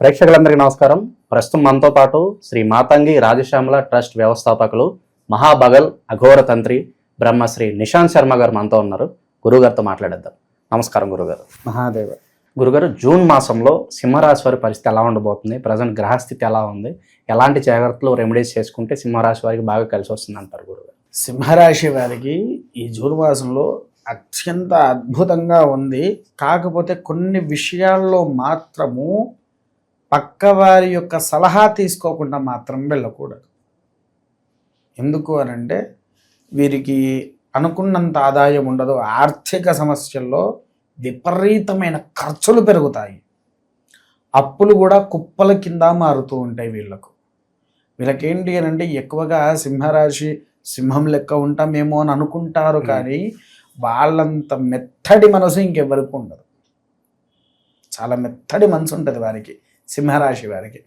ప్రేక్షకులందరికీ నమస్కారం. ప్రస్తుతం మనతో పాటు శ్రీ మాతంగి రాజశ్యామల ట్రస్ట్ వ్యవస్థాపకులు మహాబగల్ అఘోర తంత్రి బ్రహ్మశ్రీ నిశాంత్ శర్మ గారు మనతో ఉన్నారు. గురుగారితో మాట్లాడేద్దాం. నమస్కారం గురుగారు. మహాదేవ. గురుగారు, జూన్ మాసంలో సింహరాశి వారి పరిస్థితి ఎలా ఉండబోతుంది? ప్రజెంట్ గ్రహస్థితి ఎలా ఉంది? ఎలాంటి జాగ్రత్తలు రెమెడీస్ చేసుకుంటే సింహరాశి వారికి బాగా కలిసి వస్తుంది అంటారు గురుగారు? సింహరాశి వారికి ఈ జూన్ మాసంలో అత్యంత అద్భుతంగా ఉంది. కాకపోతే కొన్ని విషయాల్లో మాత్రము పక్కవారి యొక్క సలహా తీసుకోకుండా మాత్రం వెళ్ళకూడదు. ఎందుకు అనంటే వీరికి అనుకున్నంత ఆదాయం ఉండదు. ఆర్థిక సమస్యల్లో విపరీతమైన ఖర్చులు పెరుగుతాయి. అప్పులు కూడా కుప్పల కింద మారుతూ ఉంటాయి. వీళ్ళకేంటి అని అంటే ఎక్కువగా సింహరాశి సింహం లెక్క ఉంటామేమో అని అనుకుంటారు, కానీ వాళ్ళంత మెత్తడి మనసు ఇంకెవరికి ఉండదు. చాలా మెత్తడి మనసు ఉంటుంది వారికి, సింహరాశి వారికి.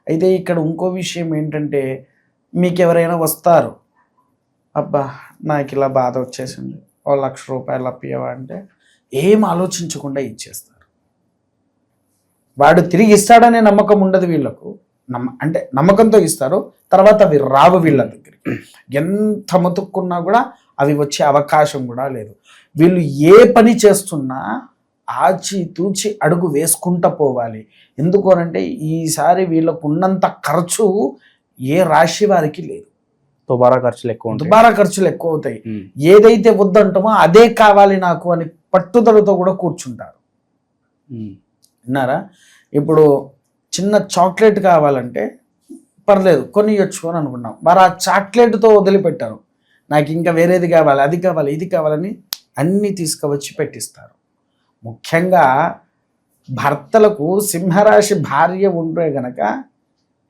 అయితే ఇక్కడ ఇంకో విషయం ఏంటంటే, మీకు ఎవరైనా వస్తారు, అబ్బా నాకు ఇలా బాధ వచ్చేసింది, ఓ 1,00,000 రూపాయలు అప్పియవా అంటే ఏం ఆలోచించకుండా ఇచ్చేస్తారు. వాడు తిరిగి ఇస్తాడనే నమ్మకం ఉండదు వీళ్ళకు. అంటే నమ్మకంతో ఇస్తారు, తర్వాత అవి రావు వీళ్ళ దగ్గరికి. ఎంత ముతుక్కున్నా కూడా అవి వచ్చే అవకాశం కూడా లేదు. వీళ్ళు ఏ పని చేస్తున్నా ఆచి తూచి అడుగు వేసుకుంటూ పోవాలి. ఎందుకు అనంటే ఈసారి వీళ్ళకు ఉన్నంత ఖర్చు ఏ రాశి వారికి లేదు. దుబారా ఖర్చులు ఎక్కువ అవుతాయి. ఏదైతే వద్దంటామో అదే కావాలి నాకు అని పట్టుదలతో కూడా కూర్చుంటారు. విన్నారా? ఇప్పుడు చిన్న చాక్లెట్ కావాలంటే పర్లేదు కొనియొచ్చు అని అనుకున్నాం, మరి ఆ చాక్లెట్తో వదిలిపెట్టారు. నాకు ఇంకా వేరేది కావాలి, అది కావాలి, ఇది కావాలని అన్నీ తీసుకువచ్చి పెట్టిస్తారు. ముఖ్యంగా భర్తలకు సింహరాశి భార్య ఉంటే గనక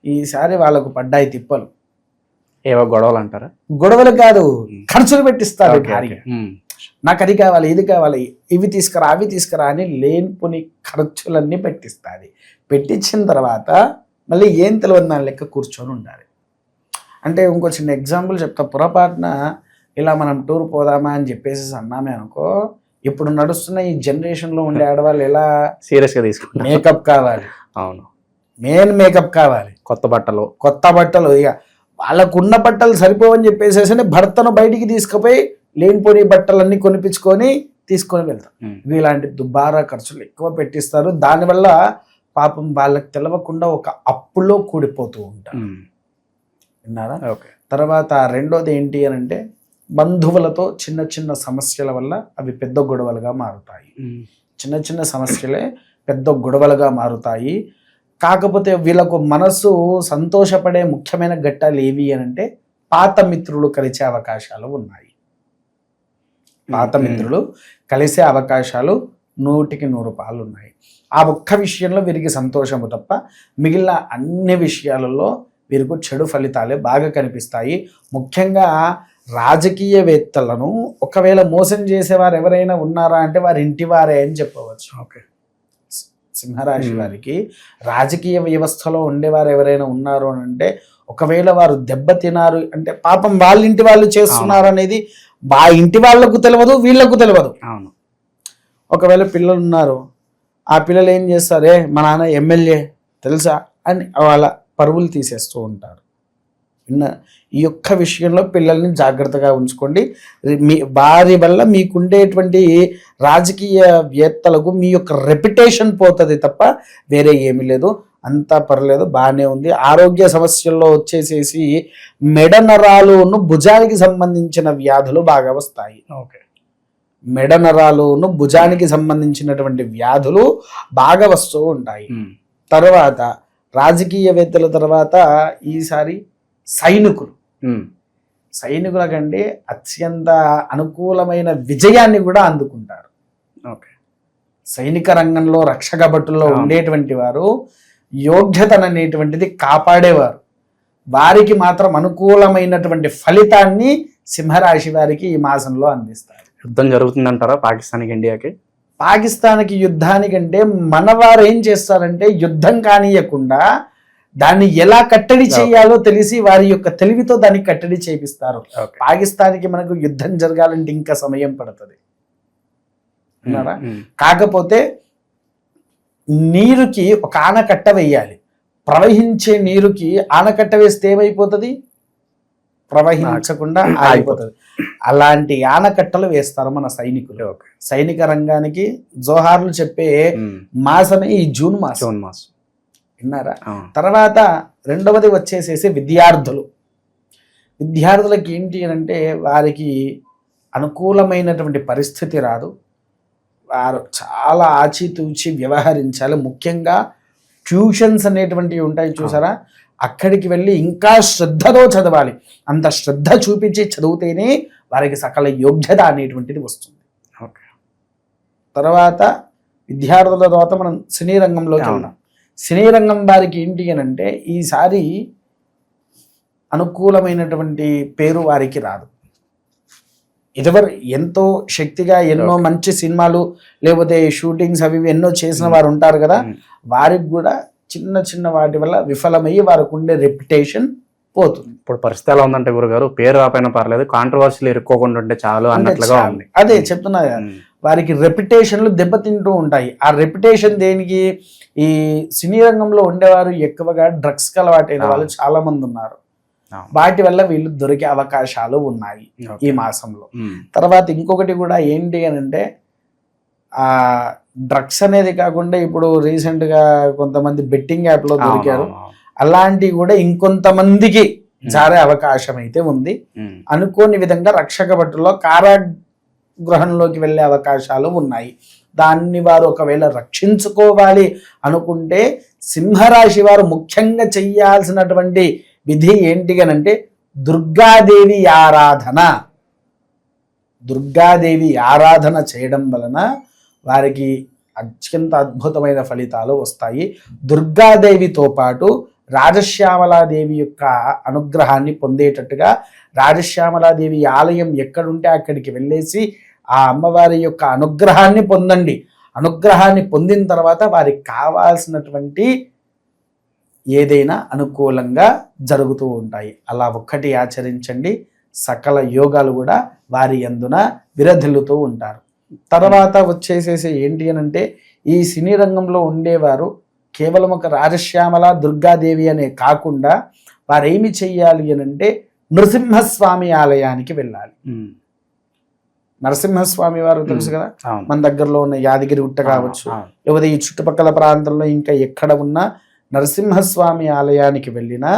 ఈసారి వాళ్ళకు పడ్డాయి తిప్పలు. ఏవో గొడవలు అంటారా? గొడవలు కాదు, ఖర్చులు పెట్టిస్తారు భార్య. నాకు అది కావాలి, ఇది కావాలి, ఇవి తీసుకురా, అవి తీసుకురా అని లేనిపోని ఖర్చులన్నీ పెట్టిస్తుంది. పెట్టించిన తర్వాత మళ్ళీ ఏం తెలియదు దాని లెక్క కూర్చొని ఉండాలి. అంటే ఇంకో చిన్న ఎగ్జాంపుల్ చెప్తా. పొరపాటున ఇలా మనం టూర్ పోదామా అని చెప్పేసి అన్నామే అనుకో, ఇప్పుడు నడుస్తున్న ఈ జనరేషన్లో ఉండే ఆడవాళ్ళు ఎలా సీరియస్గా తీసుకుంటారు. మేకప్ కావాలి. అవును, మెయిన్ మేకప్ కావాలి, కొత్త బట్టలు. ఇక వాళ్ళకున్న బట్టలు సరిపోవని చెప్పేసేసి భర్తను బయటికి తీసుకుపోయి లేనిపోని బట్టలన్నీ కొనిపించుకొని తీసుకొని వెళ్తారు. ఇలాంటి దుబారా ఖర్చులు ఎక్కువ పెట్టిస్తారు. దానివల్ల పాపం వాళ్ళకి తెలవకుండా ఒక అప్పులో కూడిపోతూ ఉంటారు. విన్నారా? తర్వాత రెండోది ఏంటి అని అంటే, బంధువులతో చిన్న చిన్న సమస్యల వల్ల అవి పెద్ద గొడవలుగా మారుతాయి. చిన్న చిన్న సమస్యలే పెద్ద గొడవలుగా మారుతాయి. కాకపోతే వీళ్ళకు మనసు సంతోషపడే ముఖ్యమైన ఘట్టాలు ఏవి అని అంటే, పాత మిత్రులు కలిసే అవకాశాలు ఉన్నాయి. పాత మిత్రులు కలిసే అవకాశాలు 100కి 100 ఉన్నాయి. ఆ ఒక్క విషయంలో వీరికి సంతోషము తప్ప మిగిలిన అన్ని విషయాలలో వీరికి చెడు ఫలితాలే బాగా కనిపిస్తాయి. ముఖ్యంగా రాజకీయవేత్తలను ఒకవేళ మోసం చేసేవారు ఎవరైనా ఉన్నారా అంటే వారి ఇంటి వారే అని చెప్పవచ్చు. సింహరాశి వారికి రాజకీయ వ్యవస్థలో ఉండేవారు ఎవరైనా ఉన్నారు అని అంటే, ఒకవేళ వారు దెబ్బతిన్నారు అంటే పాపం వాళ్ళ ఇంటి వాళ్ళు చేస్తున్నారు అనేది ఆ ఇంటి వాళ్ళకు తెలియదు, వీళ్ళకు తెలియదు. అవును. ఒకవేళ పిల్లలు ఉన్నారు, ఆ పిల్లలు ఏం చేస్తారే, మా నాన్న ఎమ్మెల్యే తెలుసా అని వాళ్ళ పరువులు తీసేస్తూ ఉంటారు. ఈ యొక్క విషయంలో పిల్లల్ని జాగ్రత్తగా ఉంచుకోండి. వారి వల్ల మీకుండేటువంటి రాజకీయవేత్తలకు మీ యొక్క రెప్యుటేషన్ పోతుంది తప్ప వేరే ఏమీ లేదు. అంతా పర్లేదు, బాగానే ఉంది. ఆరోగ్య సమస్యల్లో వచ్చేసేసి మెడ నరాలును భుజానికి సంబంధించిన వ్యాధులు బాగా వస్తాయి. మెడ నరాలును భుజానికి సంబంధించినటువంటి వ్యాధులు బాగా వస్తూ ఉంటాయి. తర్వాత రాజకీయవేత్తల తర్వాత ఈసారి సైనికుల కంటే అత్యంత అనుకూలమైన విజయాన్ని కూడా అందుకుంటారు. సైనిక రంగంలో రక్షక భటుల్లో ఉండేటువంటి వారు యోగ్యతననేటువంటిది కాపాడేవారు. వారికి మాత్రం అనుకూలమైనటువంటి ఫలితాన్ని సింహరాశి వారికి ఈ మాసంలో అందిస్తారు. యుద్ధం జరుగుతుందంటారా పాకిస్తాన్కి యుద్ధానికంటే మనవారు ఏం చేస్తారంటే, యుద్ధం కానియకుండా దాన్ని ఎలా కట్టడి చేయాలో తెలిసి వారి యొక్క తెలివితో దాన్ని కట్టడి చేపిస్తారు. పాకిస్తాన్కి మనకు యుద్ధం జరగాలంటే ఇంకా సమయం పడుతుంది. కాకపోతే నీరుకి ఒక ఆనకట్ట వేయాలి. ప్రవహించే నీరుకి ఆనకట్ట వేస్తే ఏమైపోతుంది? ప్రవహించకుండా ఆగిపోతుంది. అలాంటి ఆనకట్టలు వేస్తారు మన సైనికులు. సైనిక రంగానికి జోహార్లు చెప్పే మాసమే ఈ జూన్ మాసం. విన్నారా? తర్వాత రెండవది వచ్చేసేసి విద్యార్థులకి ఏంటి అంటే వారికి అనుకూలమైనటువంటి పరిస్థితి రాదు. వారు చాలా ఆచితూచి వ్యవహరించాలి. ముఖ్యంగా ట్యూషన్స్ అనేటువంటివి ఉంటాయి చూసారా, అక్కడికి వెళ్ళి ఇంకా శ్రద్ధతో చదవాలి. అంత శ్రద్ధ చూపించి చదివితేనే వారికి సకల యోగ్యత అనేటువంటిది వస్తుంది. తర్వాత విద్యార్థుల తర్వాత మనం సినీ రంగంలోకి ఉన్నాం. సినీ రంగం వారికి ఏంటి అని అంటే ఈసారి అనుకూలమైనటువంటి పేరు వారికి రాదు. ఇదివరకు ఎంతో శక్తిగా ఎన్నో మంచి సినిమాలు లేకపోతే షూటింగ్స్ అవి ఎన్నో చేసిన వారు ఉంటారు కదా, వారికి కూడా చిన్న చిన్న వాటి వల్ల విఫలమయ్యి వారికి ఉండే రెప్యుటేషన్ పోతుంది. ఇప్పుడు పరిస్థితి ఎలా ఉందంటే గురుగారు, పేరు రాపోయినా పర్లేదు, కాంట్రవర్సీలు ఇరుక్కోకుండా ఉంటే చాలు అన్నట్లుగా ఉంది. అదే చెప్తున్నా, వారికి రెప్యుటేషన్లు దెబ్బతింటూ ఉంటాయి. ఆ రెప్యుటేషన్ దేనికి? ఈ సినీ రంగంలో ఉండేవారు ఎక్కువగా డ్రగ్స్ కి అలవాటైన వాళ్ళు చాలా మంది ఉన్నారు. వాటి వల్ల వీళ్ళు దొరికే అవకాశాలు ఉన్నాయి ఈ మాసంలో. తర్వాత ఇంకొకటి కూడా ఏంటి అని అంటే ఆ డ్రగ్స్ అనేది కాకుండా ఇప్పుడు రీసెంట్ గా కొంతమంది బెట్టింగ్ యాప్ లో దొరికారు. అలాంటివి కూడా ఇంకొంతమందికి జారే అవకాశం అయితే ఉంది. అనుకోని విధంగా రక్షక భటుల్లో కారాగృహంలోకి వెళ్ళే అవకాశాలు ఉన్నాయి. దాన్ని వారు ఒకవేళ రక్షించుకోవాలి అనుకుంటే సింహరాశి వారు ముఖ్యంగా చెయ్యాల్సినటువంటి విధి ఏంటి అనంటే దుర్గాదేవి ఆరాధన చేయడం వలన వారికి అత్యంత అద్భుతమైన ఫలితాలు వస్తాయి. దుర్గాదేవితో పాటు రాజశ్యామలాదేవి యొక్క అనుగ్రహాన్ని పొందేటట్టుగా రాజశ్యామలాదేవి ఆలయం ఎక్కడుంటే అక్కడికి వెళ్ళేసి ఆ అమ్మవారి యొక్క అనుగ్రహాన్ని పొందండి. అనుగ్రహాన్ని పొందిన తర్వాత వారికి కావాల్సినటువంటి ఏదైనా అనుకూలంగా జరుగుతూ ఉంటాయి. అలా ఒక్కటి ఆచరించండి, సకల యోగాలు కూడా వారి యందున విరధిల్లుతూ ఉంటారు. తర్వాత వచ్చేసేసి ఏంటి అని అంటే ఈ సినీ రంగంలో ఉండేవారు కేవలం ఒక రాజశ్యామల దుర్గాదేవి అనే కాకుండా వారు ఏమి చెయ్యాలి అని అంటే నృసింహస్వామి ఆలయానికి వెళ్ళాలి. నరసింహస్వామి వారు తెలుసు కదా, మన దగ్గరలో ఉన్న యాదగిరి గుట్ట కావచ్చు, లేకపోతే ఈ చుట్టుపక్కల ప్రాంతంలో ఇంకా ఎక్కడ ఉన్నా నరసింహస్వామి ఆలయానికి వెళ్ళినా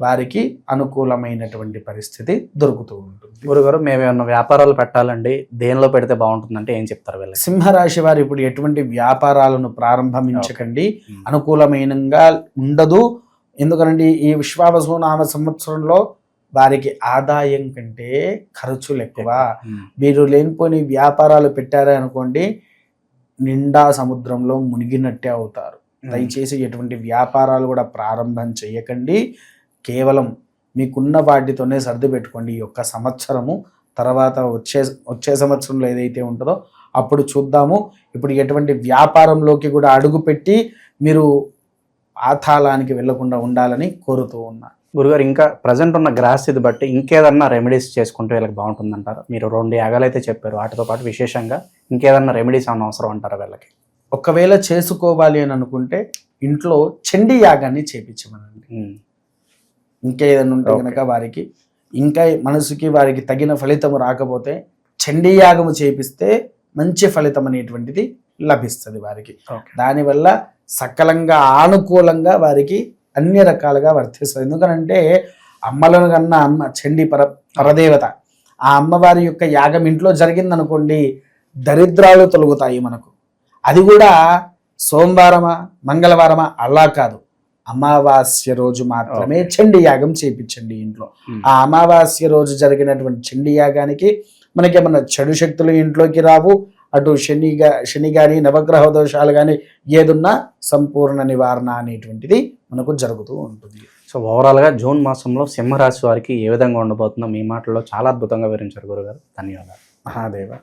వారికి అనుకూలమైనటువంటి పరిస్థితి దొరుకుతూ ఉంటుంది. గురుగారు, మేమేమన్నా వ్యాపారాలు పెట్టాలండి, దేనిలో పెడితే బాగుంటుందంటే ఏం చెప్తారు వీళ్ళకి? సింహరాశి వారు ఇప్పుడు ఎటువంటి వ్యాపారాలను ప్రారంభించకండి, అనుకూలమైనగా ఉండదు. ఎందుకంటే ఈ విశ్వావసునామ సంవత్సరంలో వారికి ఆదాయం కంటే ఖర్చులు ఎక్కువ. మీరు లేనిపోని వ్యాపారాలు పెట్టారే అనుకోండి, నిండా సముద్రంలో మునిగినట్టే అవుతారు. దయచేసి ఎటువంటి వ్యాపారాలు కూడా ప్రారంభం చేయకండి. కేవలం మీకున్న వాటితోనే సర్ది పెట్టుకోండి ఈ యొక్క సంవత్సరము. తర్వాత వచ్చే సంవత్సరంలో ఏదైతే ఉంటుందో అప్పుడు చూద్దాము. ఇప్పుడు ఎటువంటి వ్యాపారంలోకి కూడా అడుగుపెట్టి మీరు ఆతాళానికి వెళ్లకుండా ఉండాలని కోరుతూ ఉన్నా. గురుగారు, ఇంకా ప్రజెంట్ ఉన్న గ్రహస్థితి బట్టి ఇంకేదన్నా రెమెడీస్ చేసుకుంటే వీళ్ళకి బాగుంటుందంటారు? మీరు 2 యాగాలు అయితే చెప్పారు, వాటితో పాటు విశేషంగా ఇంకేదన్నా రెమెడీస్ అన్న అవసరం అంటారా వీళ్ళకి? ఒకవేళ చేసుకోవాలి అని అనుకుంటే ఇంట్లో చండీ యాగాన్ని చేపించమనండి. ఇంకా ఏదైనా ఉంటే కనుక వారికి ఇంకా మనసుకి వారికి తగిన ఫలితం రాకపోతే చండీ యాగము చేపిస్తే మంచి ఫలితం అనేటువంటిది లభిస్తుంది వారికి. దానివల్ల సకలంగా అనుకూలంగా వారికి అన్ని రకాలుగా వర్తిస్తుంది. ఎందుకనంటే అమ్మలను కన్నా అమ్మ చండీ పరదేవత. ఆ అమ్మవారి యొక్క యాగం ఇంట్లో జరిగిందనుకోండి, దరిద్రాలు తొలగుతాయి మనకు. అది కూడా సోమవారమా మంగళవారమా అలా కాదు, అమావాస్య రోజు మాత్రమే చండీ యాగం చేయించండి ఇంట్లో. ఆ అమావాస్య రోజు జరిగినటువంటి చండీ యాగానికి మనకేమన్నా చెడు శక్తులు ఇంట్లోకి రావు. అటు శని కానీ నవగ్రహ దోషాలు కానీ ఏదున్నా సంపూర్ణ నివారణ అనేటువంటిది మనకు జరుగుతూ ఉంటుంది. సో ఓవరాల్గా జూన్ మాసంలో సింహరాశి వారికి ఏ విధంగా ఉండబోతుందో మీ మాటల్లో చాలా అద్భుతంగా వివరించారు గురుగారు. ధన్యవాదాలు. మహాదేవ.